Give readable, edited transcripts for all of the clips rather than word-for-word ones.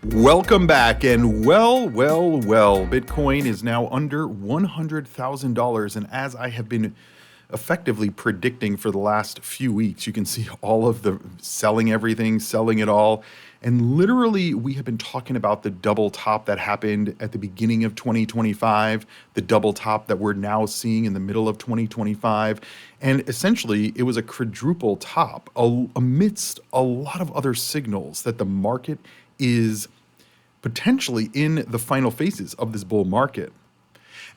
Welcome back, and well, Bitcoin is now under $100,000, and as I have been effectively predicting for the last few weeks, you can see all of the selling everything, selling it all, and literally we have been talking about the double top that happened at the beginning of 2025, the double top that we're now seeing in the middle of 2025, and essentially it was a quadruple top amidst a lot of other signals that the market is potentially in the final phases of this bull market.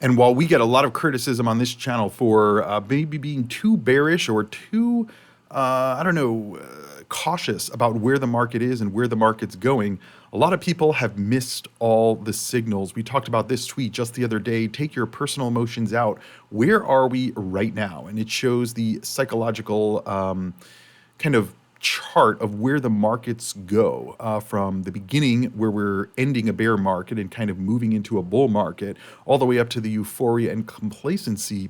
And while we get a lot of criticism on this channel for maybe being too bearish or too, cautious about where the market is and where the market's going, a lot of people have missed all the signals. We talked about this tweet just the other day. Take your personal emotions out. Where are we right now? And it shows the psychological kind of chart of where the markets go from the beginning, where we're ending a bear market and kind of moving into a bull market, all the way up to the euphoria and complacency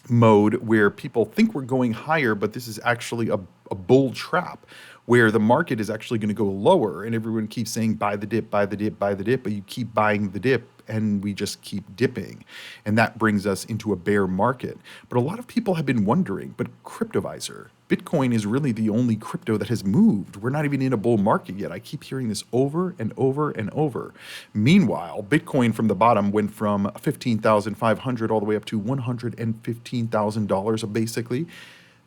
mode where people think we're going higher, but this is actually a bull trap where the market is actually going to go lower and everyone keeps saying buy the dip, buy the dip, buy the dip, but you keep buying the dip and we just keep dipping. And that brings us into a bear market. But a lot of people have been wondering, but Cryptoviser, Bitcoin is really the only crypto that has moved. We're not even in a bull market yet. I keep hearing this over and over and over. Meanwhile, Bitcoin from the bottom went from 15,500 all the way up to $115,000 basically.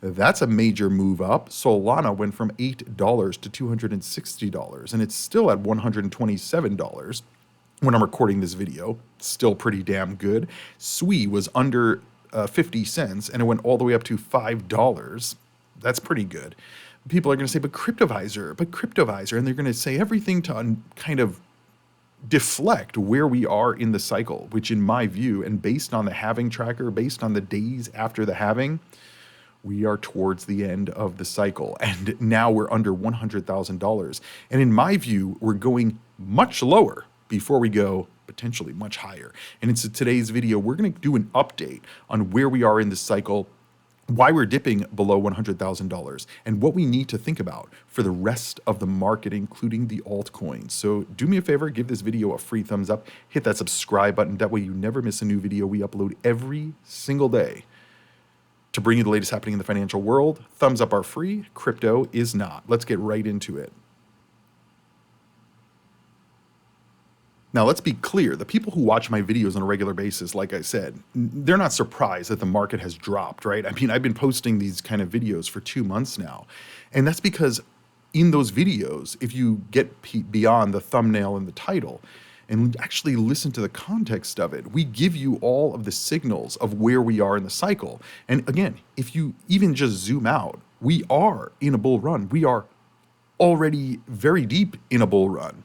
That's a major move up. Solana went from $8 to $260, and it's still at $127 when I'm recording this video. Still pretty damn good. SUI was under 50 cents, and it went all the way up to $5. That's pretty good. People are going to say, but Cryptoviser, and they're going to say everything to kind of deflect where we are in the cycle, which in my view, and based on the halving tracker, based on the days after the halving, we are towards the end of the cycle. And now we're under $100,000. And in my view, we're going much lower before we go potentially much higher. And in today's video, we're going to do an update on where we are in this cycle, why we're dipping below $100,000, and what we need to think about for the rest of the market, including the altcoins. So do me a favor, give this video a free thumbs up, hit that subscribe button. That way you never miss a new video. We upload every single day to bring you the latest happening in the financial world. Thumbs up are free, crypto is not. Let's get right into it. Now, let's be clear. The people who watch my videos on a regular basis, like I said, they're not surprised that the market has dropped, right? I mean, I've been posting these kind of videos for 2 months now. And that's because in those videos, if you get beyond the thumbnail and the title and actually listen to the context of it, we give you all of the signals of where we are in the cycle. And again, if you even just zoom out, we are in a bull run. We are already very deep in a bull run.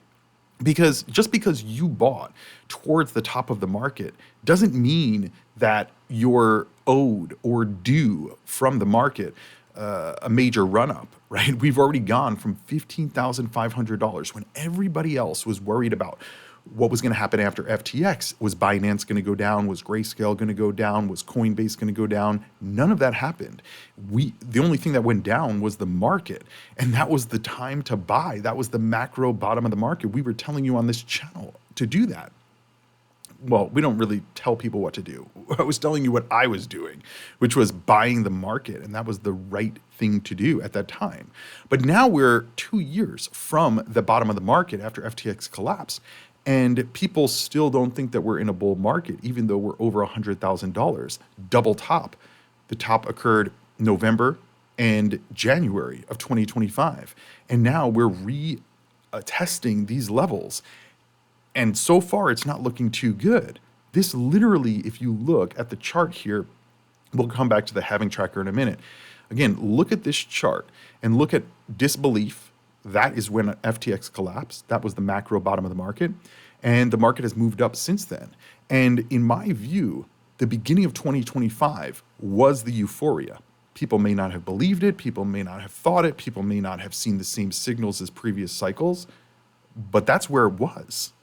Because just because you bought towards the top of the market doesn't mean that you're owed or due from the market a major run up, right? We've already gone from $15,500 when everybody else was worried about what was going to happen after FTX. Was Binance going to go down? Was Grayscale going to go down? Was Coinbase going to go down? None of that happened. The only thing that went down was the market, and that was the time to buy. That was the macro bottom of the market. We were telling you on this channel to do that. Well, we don't really tell people what to do. I was telling you what I was doing, which was buying the market, and that was the right thing to do at that time. But now we're 2 years from the bottom of the market after FTX collapsed, and people still don't think that we're in a bull market, even though we're over $100,000. Double top. The top occurred November and January of 2025. And now we're retesting these levels. And so far, it's not looking too good. This literally, if you look at the chart here, we'll come back to the halving tracker in a minute. Again, look at this chart and look at disbelief. That is when FTX collapsed. That was the macro bottom of the market. And the market has moved up since then. And in my view, the beginning of 2025 was the euphoria. People may not have believed it. People may not have thought it. People may not have seen the same signals as previous cycles. But that's where it was.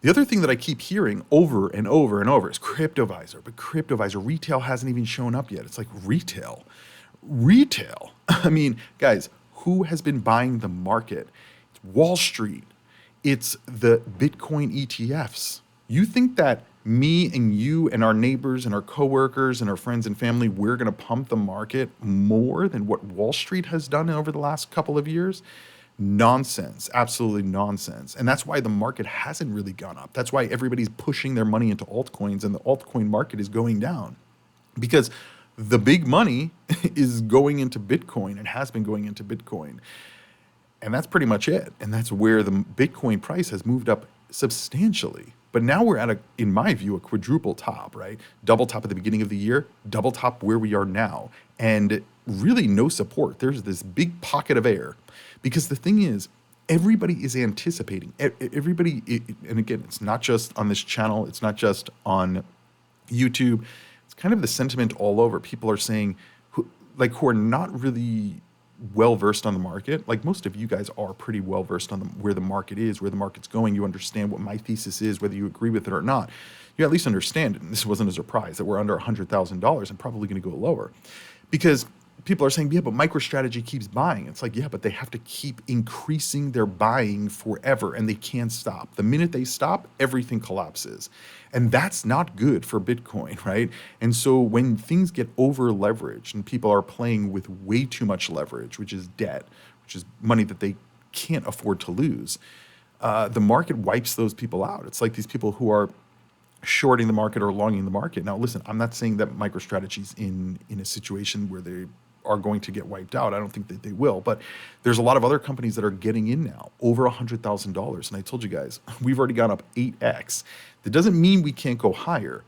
The other thing that I keep hearing over and over and over is Cryptoviser. But Cryptoviser, retail hasn't even shown up yet. It's like retail. I mean, guys, Who has been buying the market? It's Wall Street. It's the Bitcoin ETFs. You think that me and you and our neighbors and our coworkers and our friends and family, we're going to pump the market more than what Wall Street has done over the last couple of years? Nonsense, absolutely nonsense. And that's why the market hasn't really gone up. That's why everybody's pushing their money into altcoins and the altcoin market is going down because the big money is going into Bitcoin and has been going into Bitcoin. And that's pretty much it. And that's where the Bitcoin price has moved up substantially. But now we're at in my view, a quadruple top, right? Double top at the beginning of the year, double top where we are now, and really no support. There's this big pocket of air because the thing is, everybody is anticipating. Everybody, and again, it's not just on this channel, it's not just on YouTube. It's kind of the sentiment all over. People are saying, who are not really well versed on the market. Like most of you guys are pretty well versed on where the market is, where the market's going. You understand what my thesis is, whether you agree with it or not. You at least understand it. And this wasn't a surprise that we're under $100,000 and probably going to go lower, because people are saying, yeah, but MicroStrategy keeps buying. It's like, yeah, but they have to keep increasing their buying forever and they can't stop. The minute they stop, everything collapses. And that's not good for Bitcoin, right? And so when things get over leveraged and people are playing with way too much leverage, which is debt, which is money that they can't afford to lose, the market wipes those people out. It's like these people who are shorting the market or longing the market. Now, listen, I'm not saying that MicroStrategy's in a situation where they are going to get wiped out. I don't think that they will, but there's a lot of other companies that are getting in now, over $100,000. And I told you guys, we've already gone up 8x. That doesn't mean we can't go higher,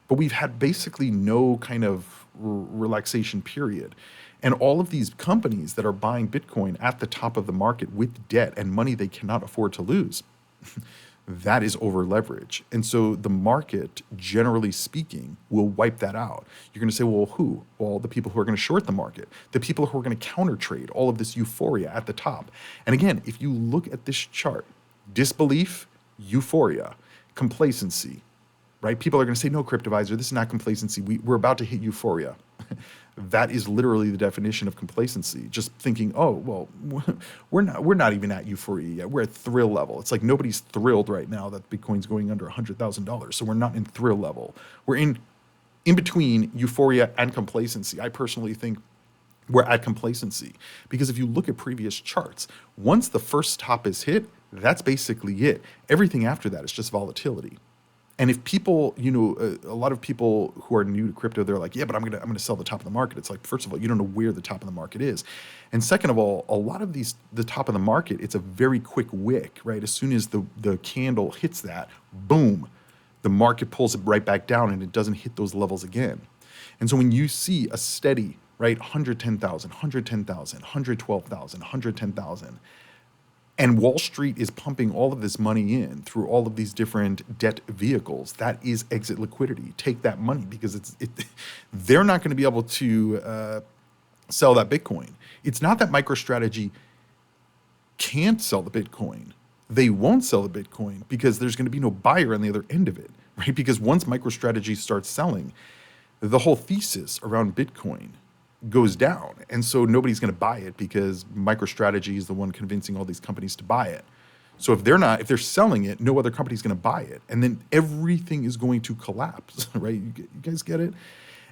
but we've had basically no kind of relaxation period. And all of these companies that are buying Bitcoin at the top of the market with debt and money they cannot afford to lose, that is over leverage. And so the market, generally speaking, will wipe that out. You're going to say, well, who? Well, the people who are going to short the market, the people who are going to counter trade all of this euphoria at the top. And again, if you look at this chart, disbelief, euphoria, complacency, right? People are going to say, no, Cryptoviser, this is not complacency. We're about to hit euphoria. That is literally the definition of complacency. Just thinking, oh, well, we're not even at euphoria yet. We're at thrill level. It's like nobody's thrilled right now that Bitcoin's going under $100,000. So we're not in thrill level. We're in between euphoria and complacency. I personally think we're at complacency because if you look at previous charts, once the first top is hit, that's basically it. Everything after that is just volatility. And if people, a lot of people who are new to crypto, they're like, yeah, but I'm gonna sell the top of the market. It's like, first of all, you don't know where the top of the market is. And second of all, a lot of the top of the market, it's a very quick wick, right? As soon as the candle hits that, boom, the market pulls it right back down and it doesn't hit those levels again. And so when you see a steady, right, 110,000, 110,000, 112,000, 110,000, and Wall Street is pumping all of this money in through all of these different debt vehicles, that is exit liquidity. Take that money because they're not going to be able to sell that Bitcoin. It's not that MicroStrategy can't sell the Bitcoin. They won't sell the Bitcoin because there's going to be no buyer on the other end of it, right? Because once MicroStrategy starts selling, the whole thesis around Bitcoin goes down. And so nobody's going to buy it because MicroStrategy is the one convincing all these companies to buy it. So if they're selling it, no other company's going to buy it. And then everything is going to collapse, right? You guys get it?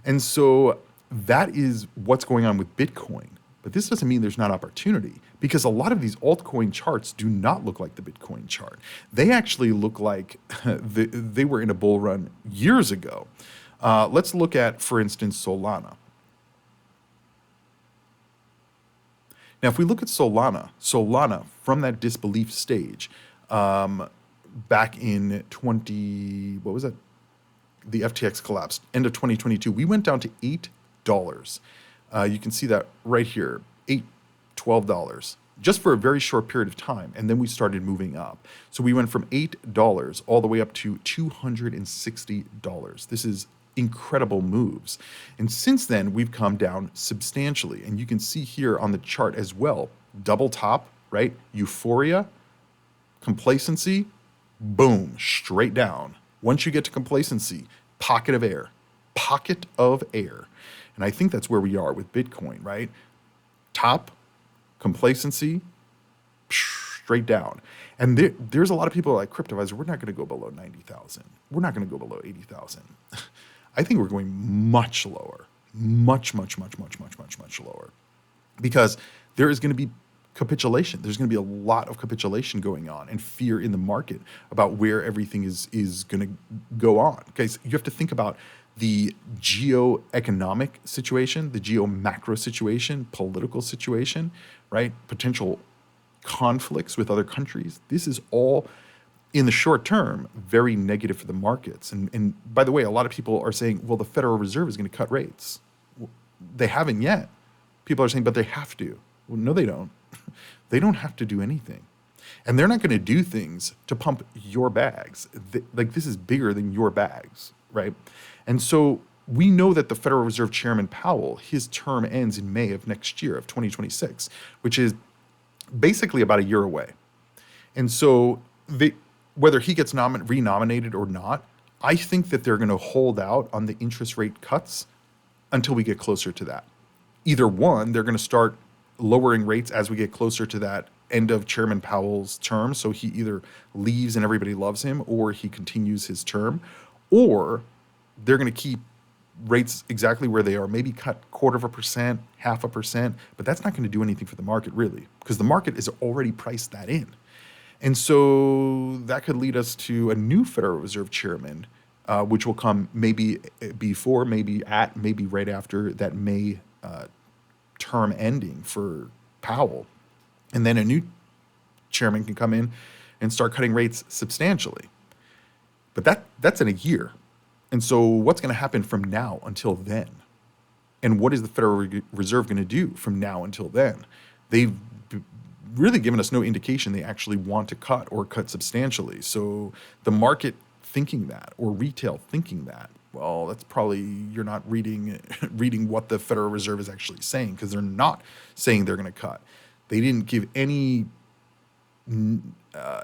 And so that is what's going on with Bitcoin. But this doesn't mean there's not opportunity because a lot of these altcoin charts do not look like the Bitcoin chart. They actually look like they were in a bull run years ago. Let's look at, for instance, Solana. Now, if we look at Solana from that disbelief stage, back in what was that? The FTX collapsed, end of 2022, we went down to $8. You can see that right here, $12, just for a very short period of time. And then we started moving up. So we went from $8 all the way up to $260. This is incredible moves. And since then, we've come down substantially. And you can see here on the chart as well, double top, right? Euphoria, complacency, boom, straight down. Once you get to complacency, pocket of air. And I think that's where we are with Bitcoin, right? Top, Complacency, straight down. And there's a lot of people like Cryptoviser, we're not going to go below 90,000. We're not going to go below 80,000. I think we're going much lower, much lower, because there is going to be capitulation. There's going to be a lot of capitulation going on and fear in the market about where everything is going to go on. Guys, you have to think about the geo-economic situation, the geo-macro situation, political situation, right? Potential conflicts with other countries. This is all, in the short term, very negative for the markets. And by the way, a lot of people are saying, well, the Federal Reserve is going to cut rates. They haven't yet. People are saying, but they have to. Well, no, they don't. They don't have to do anything. And they're not going to do things to pump your bags. Like, this is bigger than your bags, right? And so we know that the Federal Reserve Chairman Powell, his term ends in May of next year, of 2026, which is basically about a year away. And so whether he gets renominated or not, I think that they're going to hold out on the interest rate cuts until we get closer to that. Either one, they're going to start lowering rates as we get closer to that end of Chairman Powell's term. So he either leaves and everybody loves him, or he continues his term, or they're going to keep rates exactly where they are, maybe cut 0.25%, 0.5%, but that's not going to do anything for the market really, because the market is already priced that in. And so that could lead us to a new Federal Reserve chairman, which will come maybe before, maybe right after that May term ending for Powell. And then a new chairman can come in and start cutting rates substantially. But that's in a year. And so what's going to happen from now until then? And what is the Federal Reserve going to do from now until then? They've really given us no indication they actually want to cut or cut substantially. So the market thinking that, or retail thinking that, well, that's probably, you're not reading what the Federal Reserve is actually saying, because they're not saying they're going to cut. They didn't give any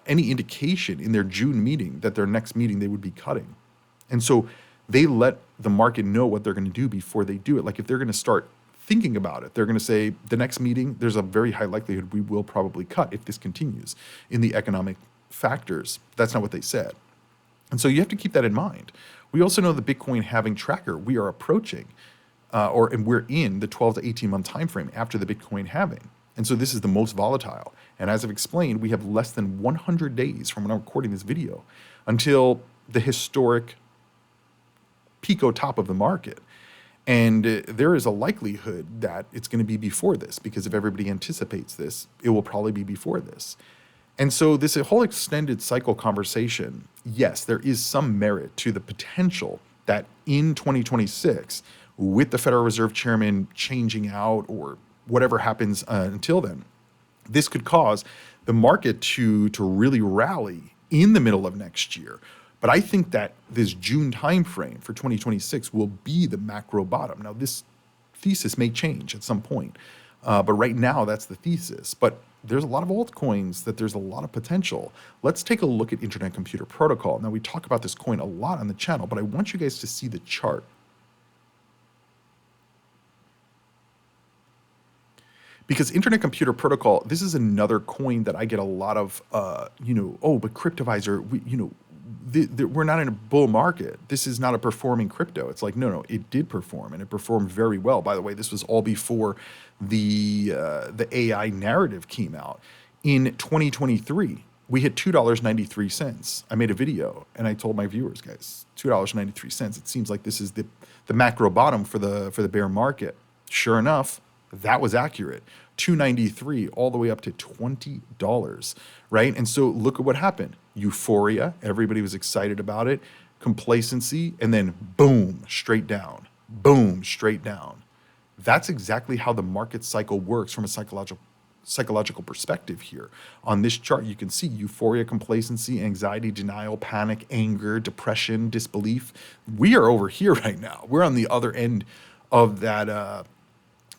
indication in their June meeting that their next meeting they would be cutting. And so they let the market know what they're going to do before they do it. Like, if they're going to start thinking about it, they're going to say the next meeting, there's a very high likelihood we will probably cut if this continues in the economic factors. That's not what they said. And so you have to keep that in mind. We also know the Bitcoin halving tracker, we are approaching, and we're in the 12 to 18 month time frame after the Bitcoin halving. And so this is the most volatile. And as I've explained, we have less than 100 days from when I'm recording this video until the historic pico top of the market. And there is a likelihood that it's going to be before this, because if everybody anticipates this, it will probably be before this. And so this whole extended cycle conversation, yes, there is some merit to the potential that in 2026, with the Federal Reserve Chairman changing out or whatever happens until then, this could cause the market to really rally in the middle of next year. But I think that this June timeframe for 2026 will be the macro bottom. Now, this thesis may change at some point, but right now that's the thesis. But there's a lot of altcoins that there's a lot of potential. Let's take a look at Internet Computer Protocol. Now, we talk about this coin a lot on the channel, but I want you guys to see the chart. Because Internet Computer Protocol, this is another coin that I get a lot of, but Cryptoviser, we're not in a bull market. This is not a performing crypto. It's like, no, it did perform, and it performed very well. By the way, this was all before the AI narrative came out. In 2023, we hit $2.93. I made a video, and I told my viewers, guys, $2.93. It seems like this is the macro bottom for the bear market. Sure enough, that was accurate. $2.93 all the way up to $20, right? And so look at what happened. Euphoria, everybody was excited about it. Complacency, and then boom, straight down. Boom, straight down. That's exactly how the market cycle works from a psychological perspective here. On this chart, you can see euphoria, complacency, anxiety, denial, panic, anger, depression, disbelief. We are over here right now. We're on the other end of that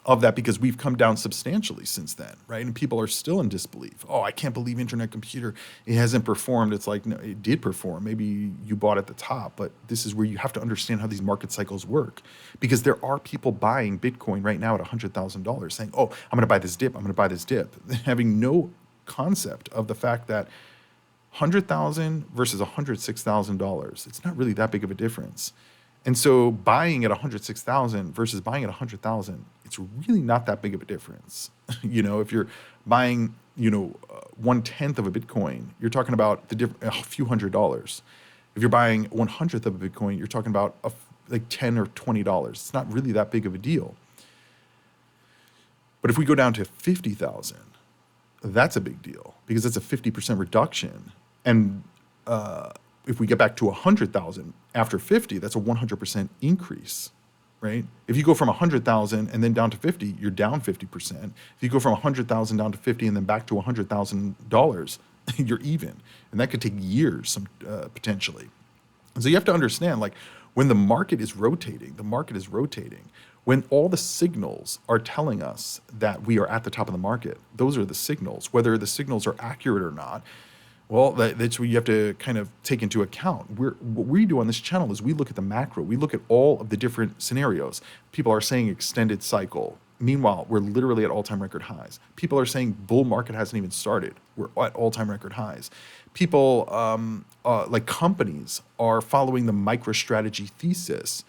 of that because we've come down substantially since then, right? And people are still in disbelief. Oh, I can't believe internet computer, it hasn't performed. It's like, no, it did perform. Maybe you bought at the top, but this is where you have to understand how these market cycles work, because there are people buying Bitcoin right now at $100,000 saying, oh, I'm going to buy this dip. I'm going to buy this dip, having no concept of the fact that 100,000 versus $106,000, it's not really that big of a difference. And so buying at 106,000 versus buying at 100,000, it's really not that big of a difference. If you're buying, 1/10 of a Bitcoin, you're talking about a few $100s. If you're buying 1/100th of a Bitcoin, you're talking about like $10 or $20. It's not really that big of a deal. But if we go down to 50,000, that's a big deal because it's a 50% reduction. And if we get back to 100,000 after 50, that's a 100% increase, right? If you go from 100,000 and then down to 50, you're down 50%. If you go from 100,000 down to 50 and then back to $100,000, you're even. And that could take years, potentially. And so you have to understand, like, when the market is rotating, when all the signals are telling us that we are at the top of the market, those are the signals. Whether the signals are accurate or not, well, that's what you have to kind of take into account. What we do on this channel is we look at the macro. We look at all of the different scenarios. People are saying extended cycle. Meanwhile, we're literally at all-time record highs. People are saying bull market hasn't even started. We're at all-time record highs. People, like companies, are following the MicroStrategy thesis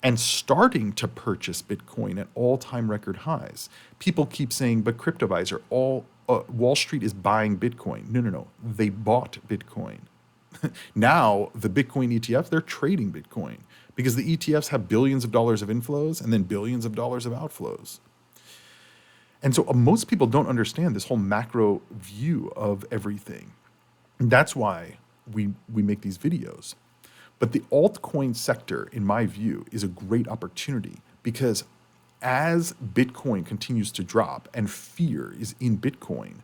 and starting to purchase Bitcoin at all-time record highs. People keep saying, but Cryptoviser, Wall Street is buying Bitcoin. No. They bought Bitcoin. Now, the Bitcoin ETFs, they're trading Bitcoin because the ETFs have billions of dollars of inflows and then billions of dollars of outflows. And so most people don't understand this whole macro view of everything. And that's why we make these videos. But the altcoin sector, in my view, is a great opportunity because as Bitcoin continues to drop and fear is in Bitcoin,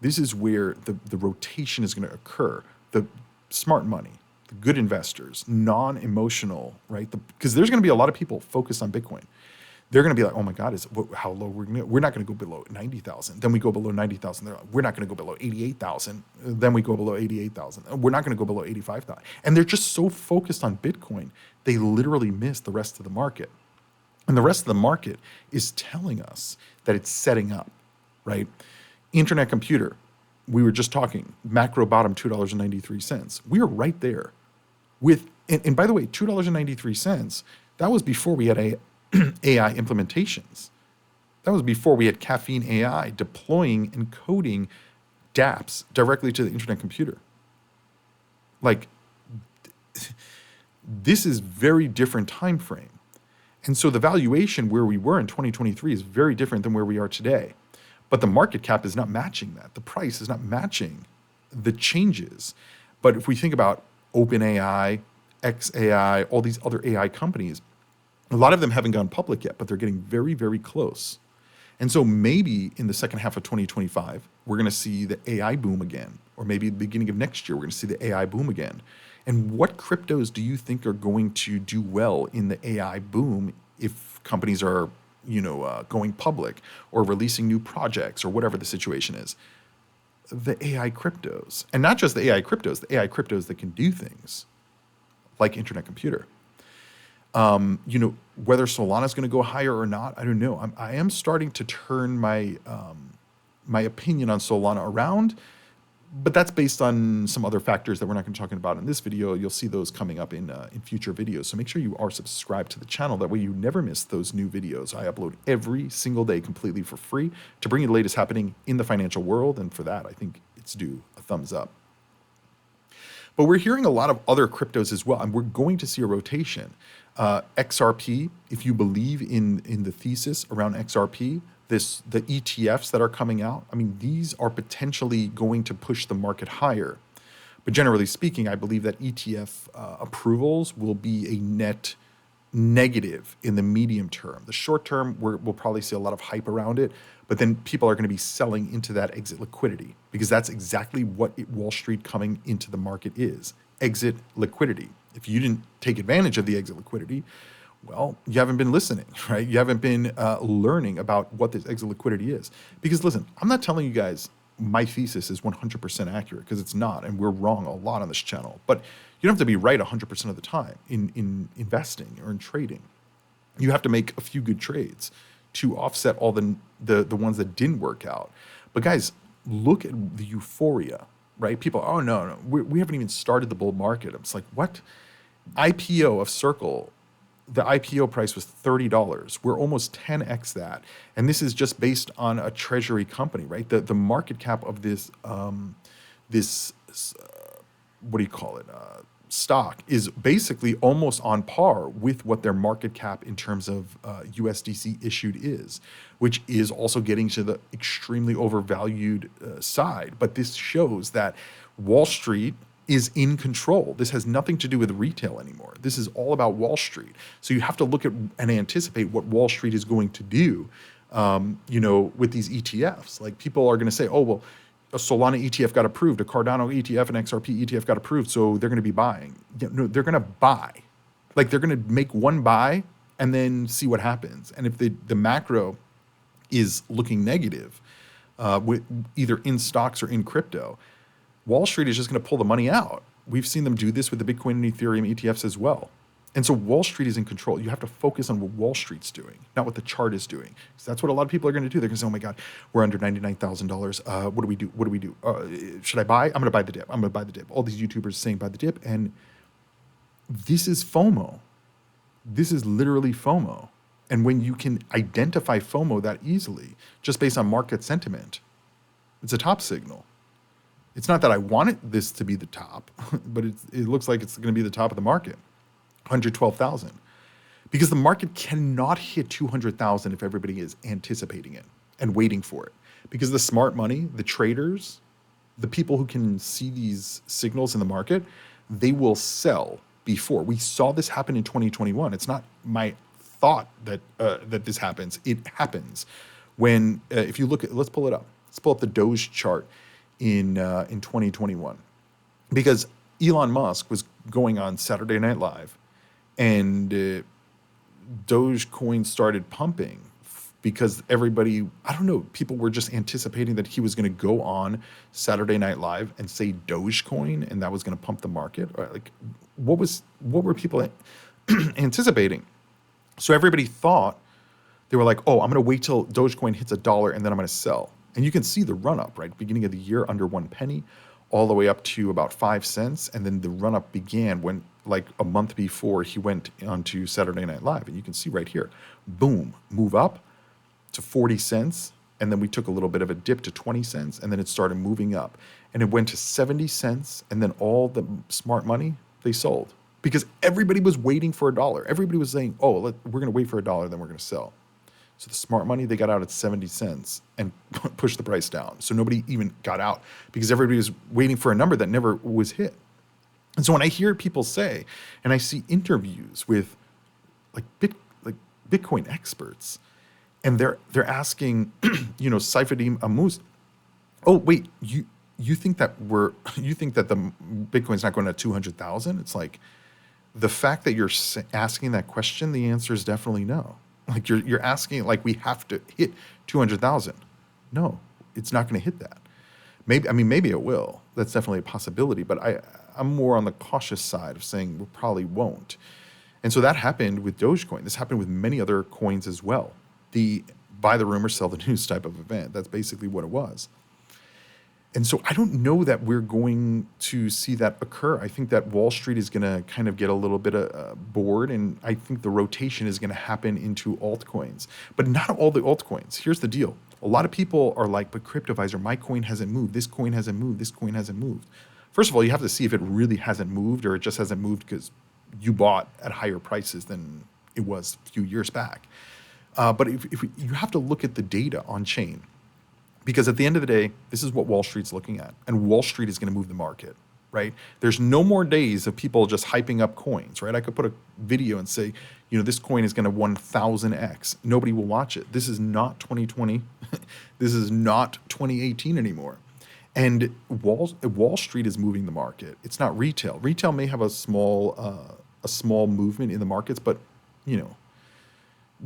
this is where the rotation is going to occur. The smart money, the good investors, non-emotional, right? Because there's going to be a lot of people focused on Bitcoin. They're going to be like, oh my God, how low we're not going to go below 90,000. Then we go below 90,000. They're like, we're not going to go below 88,000. Then we go below 88,000. We're not going to go below 85,000. And they're just so focused on Bitcoin, they literally miss the rest of the market. And the rest of the market is telling us that it's setting up, right? Internet computer, we were just talking, macro bottom $2.93. We are right there with, and by the way, $2.93, that was before we had AI implementations. That was before we had Caffeine AI deploying and coding dApps directly to the internet computer. Like, this is very different time frame. And so the valuation where we were in 2023 is very different than where we are today. But the market cap is not matching that. The price is not matching the changes. But if we think about OpenAI, XAI, all these other AI companies, a lot of them haven't gone public yet, but they're getting very, very close. And so maybe in the second half of 2025, we're going to see the AI boom again. Or maybe the beginning of next year, we're going to see the AI boom again. And what cryptos do you think are going to do well in the AI boom if companies are, going public or releasing new projects or whatever the situation is? The AI cryptos. And not just the AI cryptos that can do things like internet computer. Whether Solana is going to go higher or not, I don't know. I am starting to turn my opinion on Solana around, but that's based on some other factors that we're not going to talk about in this video. You'll see those coming up in future videos. So make sure you are subscribed to the channel. That way you never miss those new videos. I upload every single day completely for free to bring you the latest happening in the financial world. And for that, I think it's due a thumbs up. But we're hearing a lot of other cryptos as well, and we're going to see a rotation. XRP, if you believe in the thesis around XRP, the ETFs that are coming out, I mean, these are potentially going to push the market higher. But generally speaking, I believe that ETF approvals will be a net negative in the medium term. The short term, we'll probably see a lot of hype around it, but then people are going to be selling into that exit liquidity because that's exactly what Wall Street coming into the market is, exit liquidity. If you didn't take advantage of the exit liquidity, Well, you haven't been listening, right? You haven't been learning about what this exit liquidity is. Because listen, I'm not telling you guys my thesis is 100% accurate because it's not, and we're wrong a lot on this channel. But you don't have to be right 100% of the time in investing or in trading. You have to make a few good trades to offset all the ones that didn't work out. But guys, look at the euphoria, right? People, oh no, we haven't even started the bull market. It's like, what? IPO of Circle, the IPO price was $30. We're almost 10x that, and this is just based on a treasury company, right? The market cap of this what do you call it? Stock is basically almost on par with what their market cap in terms of USDC issued is, which is also getting to the extremely overvalued side. But this shows that Wall Street is in control. This has nothing to do with retail anymore. This is all about Wall Street. So you have to look at and anticipate what Wall Street is going to do, with these ETFs. Like people are going to say, oh, well, a Solana ETF got approved, a Cardano ETF, an XRP ETF got approved, so they're going to be buying. No, they're going to buy. Like they're going to make one buy and then see what happens. And if the macro is looking negative, with either in stocks or in crypto, Wall Street is just going to pull the money out. We've seen them do this with the Bitcoin and Ethereum ETFs as well. And so Wall Street is in control. You have to focus on what Wall Street's doing, not what the chart is doing. Because that's what a lot of people are going to do. They're going to say, oh my God, we're under $99,000. What do we do? What do we do? Should I buy? I'm going to buy the dip. I'm going to buy the dip. All these YouTubers saying buy the dip. And this is FOMO. This is literally FOMO. And when you can identify FOMO that easily, just based on market sentiment, it's a top signal. It's not that I wanted this to be the top, but it looks like it's going to be the top of the market. 112,000, because the market cannot hit 200,000 if everybody is anticipating it and waiting for it. Because the smart money, the traders, the people who can see these signals in the market, they will sell before. We saw this happen in 2021. It's not my thought that this happens. It happens when if you look at, let's pull it up. Let's pull up the Doge chart in 2021, because Elon Musk was going on Saturday Night Live. And Dogecoin started pumping because everybody, I don't know, people were just anticipating that he was going to go on Saturday Night Live and say Dogecoin, and that was going to pump the market. Or like, what were people anticipating? So everybody thought, they were like, oh, I'm going to wait till Dogecoin hits $1 and then I'm going to sell. And you can see the run up, right? Beginning of the year under 1 penny, all the way up to about 5 cents. And then the run up began when, like a month before he went onto Saturday Night Live. And you can see right here, boom, move up to 40 cents. And then we took a little bit of a dip to 20 cents. And then it started moving up. And it went to 70 cents. And then all the smart money, they sold. Because everybody was waiting for $1. Everybody was saying, oh, we're going to wait for $1, then we're going to sell. So the smart money, they got out at 70 cents and pushed the price down. So nobody even got out because everybody was waiting for a number that never was hit. And so when I hear people say, and I see interviews with like Bitcoin experts, and they're asking, Saifuddin Ammous, oh wait, you think that the Bitcoin's not going to 200,000? It's like, the fact that you're asking that question, the answer is definitely no. Like you're asking, like we have to hit 200,000. No, it's not going to hit that. Maybe it will. That's definitely a possibility. But I'm more on the cautious side of saying we probably won't. And so that happened with Dogecoin. This happened with many other coins as well. The buy the rumor, sell the news type of event. That's basically what it was. And so I don't know that we're going to see that occur. I think that Wall Street is going to kind of get a little bit bored, and I think the rotation is going to happen into altcoins. But not all the altcoins. Here's the deal. A lot of people are like, but Cryptoviser, my coin hasn't moved. This coin hasn't moved. This coin hasn't moved. First of all, you have to see if it really hasn't moved or it just hasn't moved because you bought at higher prices than it was a few years back. But if you have to look at the data on chain. Because at the end of the day, this is what Wall Street's looking at. And Wall Street is going to move the market, right? There's no more days of people just hyping up coins, right? I could put a video and say, this coin is going to 1,000x. Nobody will watch it. This is not 2020. This is not 2018 anymore. And Wall Street is moving the market. It's not retail. Retail may have a small movement in the markets, but you know,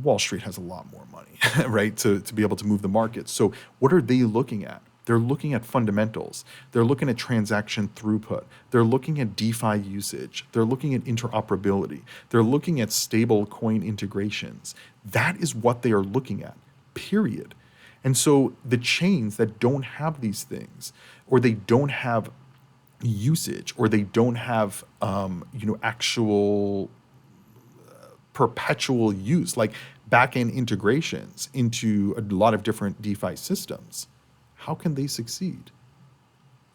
Wall Street has a lot more money, right, to be able to move the market. So what are they looking at? They're looking at fundamentals. They're looking at transaction throughput. They're looking at DeFi usage. They're looking at interoperability. They're looking at stable coin integrations. That is what they are looking at, period. And so the chains that don't have these things, or they don't have usage, or they don't have actual perpetual use, like back-end integrations into a lot of different DeFi systems, how can they succeed?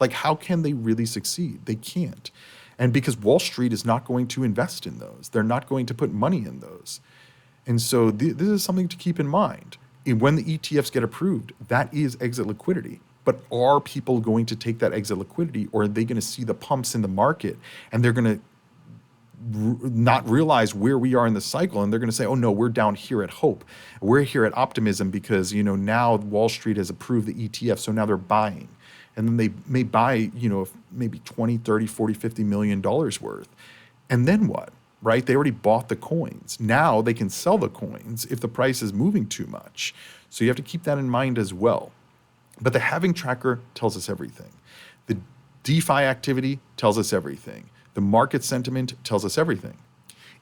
Like, how can they really succeed? They can't. And because Wall Street is not going to invest in those, they're not going to put money in those. And so this is something to keep in mind. When the ETFs get approved, that is exit liquidity. But are people going to take that exit liquidity, or are they going to see the pumps in the market and they're going to not realize where we are in the cycle, and they're going to say, oh no, we're down here at hope, we're here at optimism, because now Wall Street has approved the ETF, so now they're buying, and then they may buy maybe 20, 30, 40, 50 million dollars worth, and then what, right? They already bought the coins. Now they can sell the coins if the price is moving too much. So you have to keep that in mind as well. But the halving tracker tells us everything. The DeFi activity tells us everything. The market sentiment tells us everything.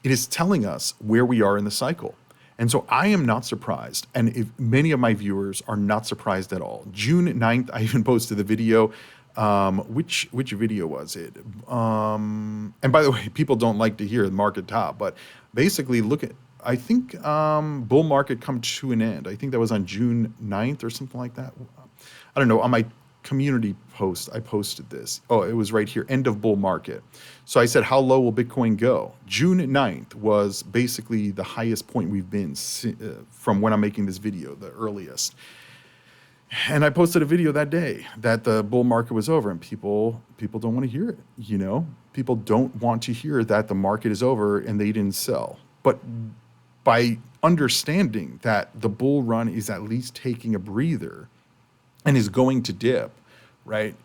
It is telling us where we are in the cycle. And so I am not surprised. And if many of my viewers are not surprised at all. June 9th, I even posted the video. Which video was it? And by the way, people don't like to hear the market top, but basically look at, I think bull market come to an end. I think that was on June 9th or something like that. I don't know, on my community post, I posted this. Oh, it was right here, end of bull market. So I said, how low will Bitcoin go? June 9th was basically the highest point we've been from when I'm making this video, the earliest. And I posted a video that day that the bull market was over, and people don't want to hear it, People don't want to hear that the market is over and they didn't sell. But by understanding that the bull run is at least taking a breather and is going to dip, right?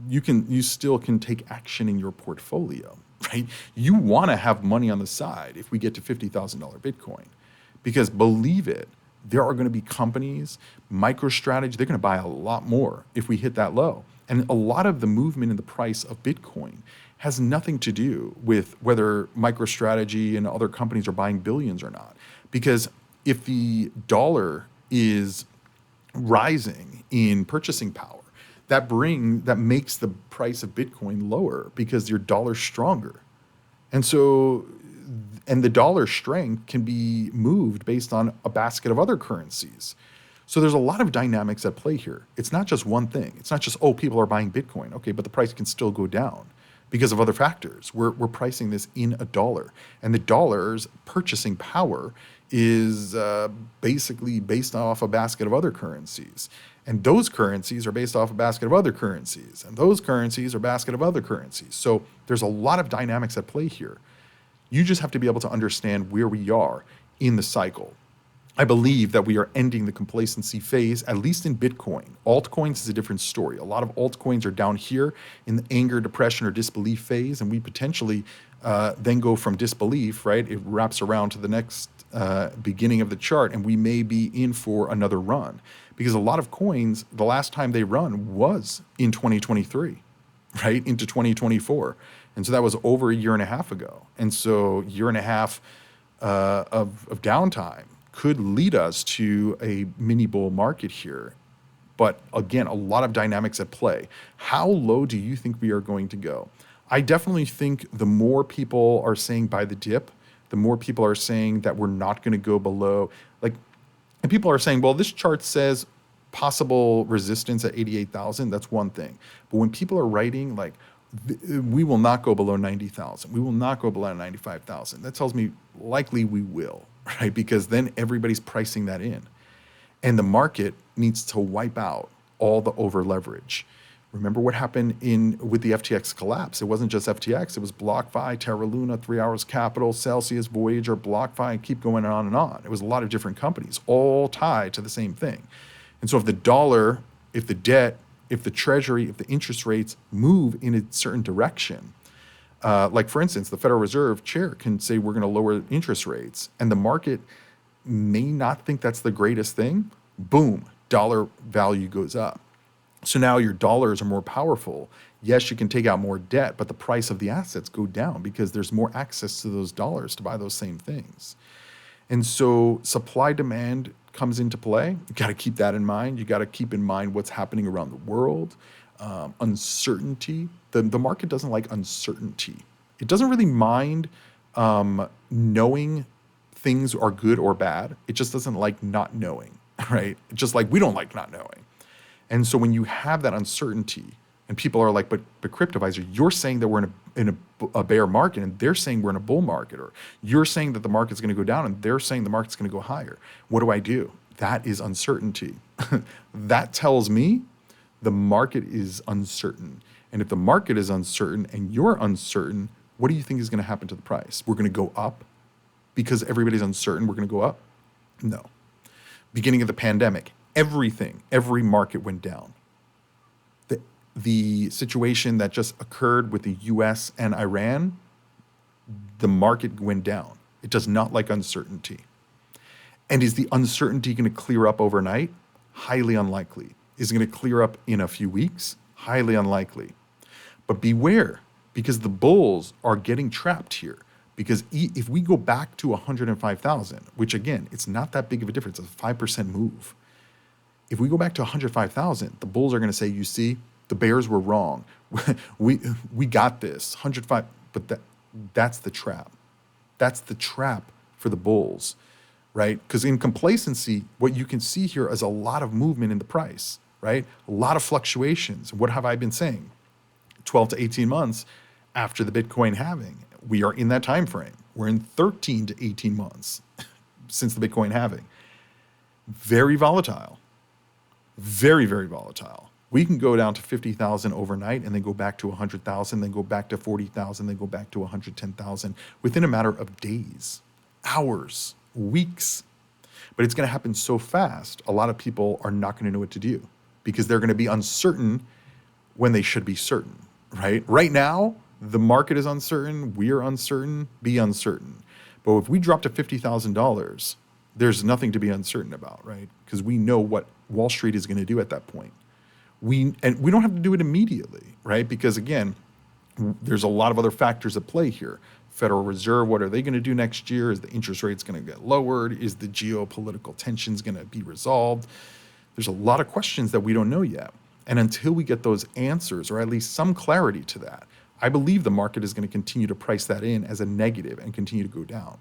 You still can take action in your portfolio, right? You want to have money on the side if we get to $50,000 Bitcoin, because believe it, there are going to be companies, MicroStrategy, they're going to buy a lot more if we hit that low. And a lot of the movement in the price of Bitcoin has nothing to do with whether MicroStrategy and other companies are buying billions or not. Because if the dollar is rising in purchasing power, that makes the price of Bitcoin lower because your dollar's stronger. And so, and the dollar strength can be moved based on a basket of other currencies. So there's a lot of dynamics at play here. It's not just one thing. It's not just, oh, people are buying Bitcoin. Okay, but the price can still go down because of other factors. We're pricing this in a dollar. And the dollar's purchasing power is basically based off a basket of other currencies. And those currencies are based off a basket of other currencies. And those currencies are a basket of other currencies. So there's a lot of dynamics at play here. You just have to be able to understand where we are in the cycle. I believe that we are ending the complacency phase, at least in Bitcoin. Altcoins is a different story. A lot of altcoins are down here in the anger, depression, or disbelief phase, and we potentially then go from disbelief, right? It wraps around to the next beginning of the chart, and we may be in for another run. Because a lot of coins, the last time they run was in 2023, right? Into 2024. And so that was over a year and a half ago. And so year and a half of downtime could lead us to a mini bull market here. But again, a lot of dynamics at play. How low do you think we are going to go? I definitely think the more people are saying buy the dip, the more people are saying that we're not going to go below. And people are saying, well, this chart says possible resistance at 88,000. That's one thing. But when people are writing we will not go below 90,000. We will not go below 95,000. That tells me likely we will, right? Because then everybody's pricing that in. And the market needs to wipe out all the over leverage. Remember what happened with the FTX collapse. It wasn't just FTX. It was BlockFi, Terra Luna, 3 Hours Capital, Celsius, Voyager, BlockFi, keep going on and on. It was a lot of different companies, all tied to the same thing. And so if the dollar, if the debt, if the treasury, if the interest rates move in a certain direction, Like, for instance, the Federal Reserve chair can say we're going to lower interest rates, and the market may not think that's the greatest thing. Boom, dollar value goes up. So now your dollars are more powerful. Yes, you can take out more debt, but the price of the assets go down because there's more access to those dollars to buy those same things. And so supply demand comes into play. You got to keep that in mind. You got to keep in mind what's happening around the world, uncertainty. The market doesn't like uncertainty. It doesn't really mind knowing things are good or bad. It just doesn't like not knowing, right? Just like we don't like not knowing. And so when you have that uncertainty, and people are like, but Cryptoviser, you're saying that we're in a bear market, and they're saying we're in a bull market, or you're saying that the market's going to go down, and they're saying the market's going to go higher. What do I do? That is uncertainty. That tells me the market is uncertain. And if the market is uncertain and you're uncertain, what do you think is going to happen to the price? We're going to go up because everybody's uncertain. We're going to go up? No. Beginning of the pandemic, every market went down. The situation that just occurred with the US and Iran, the market went down. It does not like uncertainty. And is the uncertainty going to clear up overnight? Highly unlikely. Is it going to clear up in a few weeks? Highly unlikely. But beware, because the bulls are getting trapped here. Because if we go back to 105,000, which again, it's not that big of a difference, it's a 5% move. If we go back to 105,000, the bulls are going to say, you see, the bears were wrong. we got this, 105, but that's the trap. That's the trap for the bulls, right? Because in complacency, what you can see here is a lot of movement in the price, right? A lot of fluctuations. What have I been saying? 12 to 18 months after the Bitcoin halving. We are in that time frame. We're in 13 to 18 months since the Bitcoin halving. Very volatile. Very, very volatile. We can go down to 50,000 overnight and then go back to 100,000, then go back to 40,000, then go back to 110,000 within a matter of days, hours, weeks. But it's going to happen so fast, a lot of people are not going to know what to do because they're going to be uncertain when they should be certain, right? Right now, the market is uncertain, we're uncertain, be uncertain. But if we drop to $50,000, there's nothing to be uncertain about, right? Because we know what Wall Street is going to do at that point. We don't have to do it immediately, right? Because again, there's a lot of other factors at play here. Federal Reserve, what are they going to do next year? Is the interest rates going to get lowered? Is the geopolitical tensions going to be resolved? There's a lot of questions that we don't know yet. And until we get those answers, or at least some clarity to that, I believe the market is going to continue to price that in as a negative and continue to go down.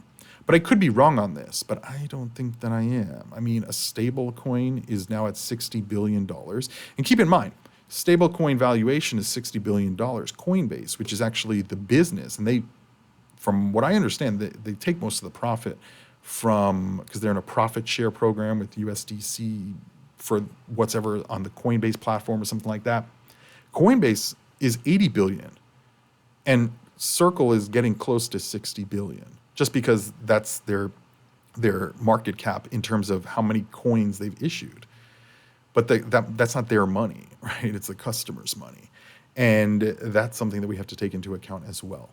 But I could be wrong on this, but I don't think that I am. I mean, a stable coin is now at $60 billion. And keep in mind, stable coin valuation is $60 billion. Coinbase, which is actually the business, and they, from what I understand, they take most of the profit from, because they're in a profit share program with USDC for what's ever on the Coinbase platform or something like that. Coinbase is 80 billion, and Circle is getting close to 60 billion. Just because that's their market cap in terms of how many coins they've issued. But that's not their money, right? It's the customer's money. And that's something that we have to take into account as well.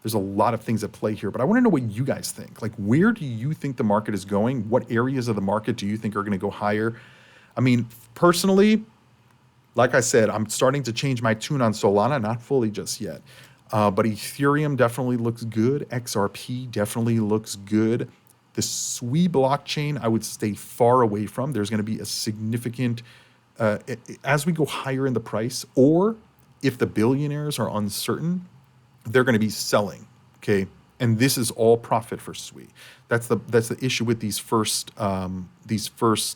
There's a lot of things at play here, but I want to know what you guys think. Like, where do you think the market is going? What areas of the market do you think are going to go higher? I mean, personally, like I said, I'm starting to change my tune on Solana, not fully just yet. But Ethereum definitely looks good. XRP definitely looks good. The SWI blockchain, I would stay far away from. There's going to be a significant, as we go higher in the price, or if the billionaires are uncertain, they're going to be selling, okay? And this is all profit for SWI. That's the issue with these first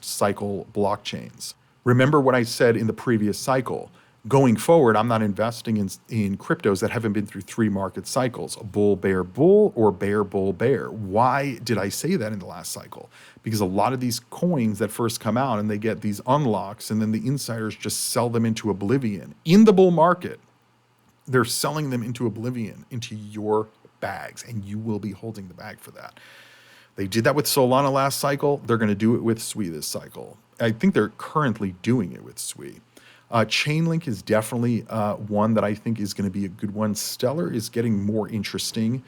cycle blockchains. Remember what I said in the previous cycle. Going forward, I'm not investing in cryptos that haven't been through 3 market cycles, a bull, bear, bull, or bear, bull, bear. Why did I say that in the last cycle? Because a lot of these coins that first come out and they get these unlocks, and then the insiders just sell them into oblivion. In the bull market, they're selling them into oblivion, into your bags, and you will be holding the bag for that. They did that with Solana last cycle. They're going to do it with SWI this cycle. I think they're currently doing it with SWI. Chainlink is definitely one that I think is going to be a good one. Stellar is getting more interesting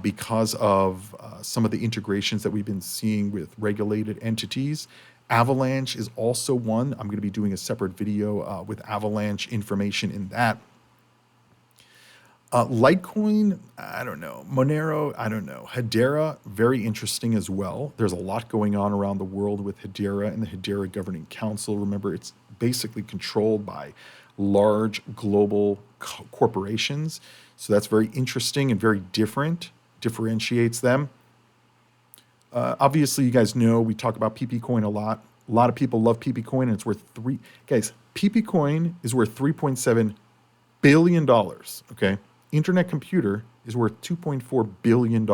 because of some of the integrations that we've been seeing with regulated entities. Avalanche is also one. I'm going to be doing a separate video with Avalanche information in that. Litecoin, I don't know. Monero, I don't know. Hedera, very interesting as well. There's a lot going on around the world with Hedera and the Hedera Governing Council. Remember, it's basically controlled by large global corporations. So that's very interesting and very different, differentiates them. Obviously, you guys know we talk about PP Coin a lot. A lot of people love PP Coin, and it's worth guys, PP Coin is worth $3.7 billion. Okay. Internet Computer is worth $2.4 billion.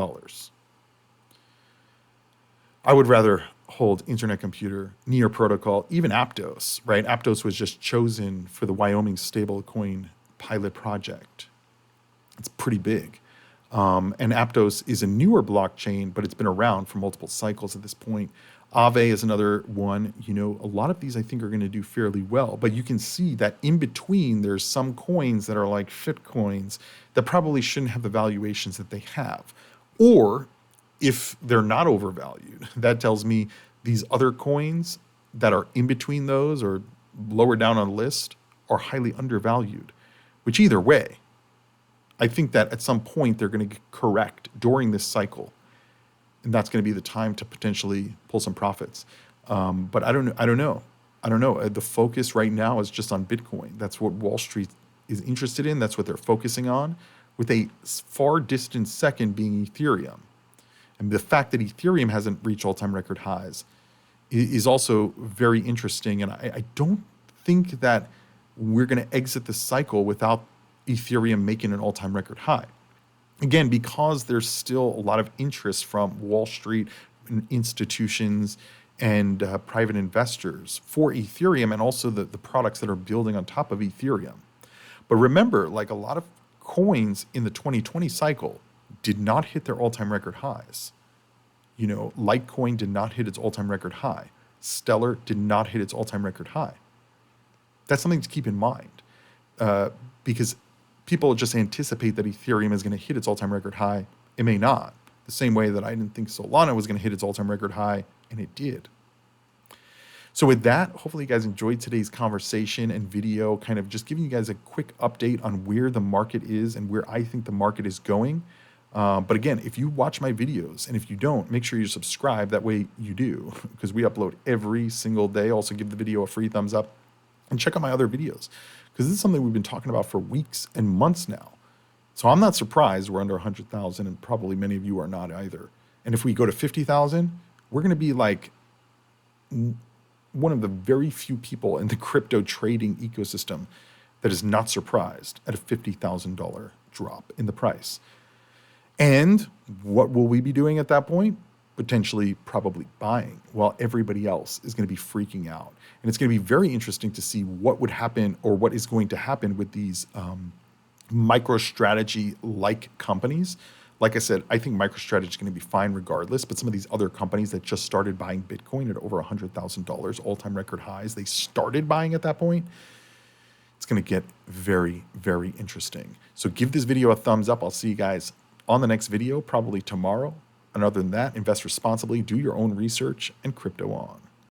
I would rather hold Internet Computer, Near Protocol, even Aptos, right? Aptos was just chosen for the Wyoming stablecoin pilot project. It's pretty big. And Aptos is a newer blockchain, but it's been around for multiple cycles at this point. Aave is another one. You know, a lot of these I think are going to do fairly well, but you can see that in between there's some coins that are like fit coins that probably shouldn't have the valuations that they have. Or if they're not overvalued, that tells me these other coins that are in between those or lower down on the list are highly undervalued, which either way, I think that at some point they're going to correct during this cycle. And that's going to be the time to potentially pull some profits. But I don't know. The focus right now is just on Bitcoin. That's what Wall Street is interested in. That's what they're focusing on, with a far distant second being Ethereum. And the fact that Ethereum hasn't reached all-time record highs is also very interesting. And I don't think that we're going to exit the cycle without Ethereum making an all-time record high. Again, because there's still a lot of interest from Wall Street institutions and private investors for Ethereum, and also the products that are building on top of Ethereum. But remember, like a lot of coins in the 2020 cycle did not hit their all-time record highs. You know, Litecoin did not hit its all-time record high. Stellar did not hit its all-time record high. That's something to keep in mind because people just anticipate that Ethereum is going to hit its all-time record high. It may not. The same way that I didn't think Solana was going to hit its all-time record high, and it did. So with that, hopefully you guys enjoyed today's conversation and video, kind of just giving you guys a quick update on where the market is and where I think the market is going. But again, if you watch my videos, and if you don't, make sure you subscribe. That way you do, because we upload every single day. Also give the video a free thumbs up and check out my other videos, because this is something we've been talking about for weeks and months now. So I'm not surprised we're under 100,000, and probably many of you are not either. And if we go to 50,000, we're going to be like one of the very few people in the crypto trading ecosystem that is not surprised at a $50,000 drop in the price. And what will we be doing at that point? Potentially probably buying, while everybody else is going to be freaking out. And it's going to be very interesting to see what would happen, or what is going to happen with these MicroStrategy-like companies. Like I said, I think MicroStrategy is going to be fine regardless, but some of these other companies that just started buying Bitcoin at over $100,000, all-time record highs, they started buying at that point. It's going to get very, very interesting. So give this video a thumbs up. I'll see you guys on the next video, probably tomorrow. And other than that, invest responsibly, do your own research, and crypto on.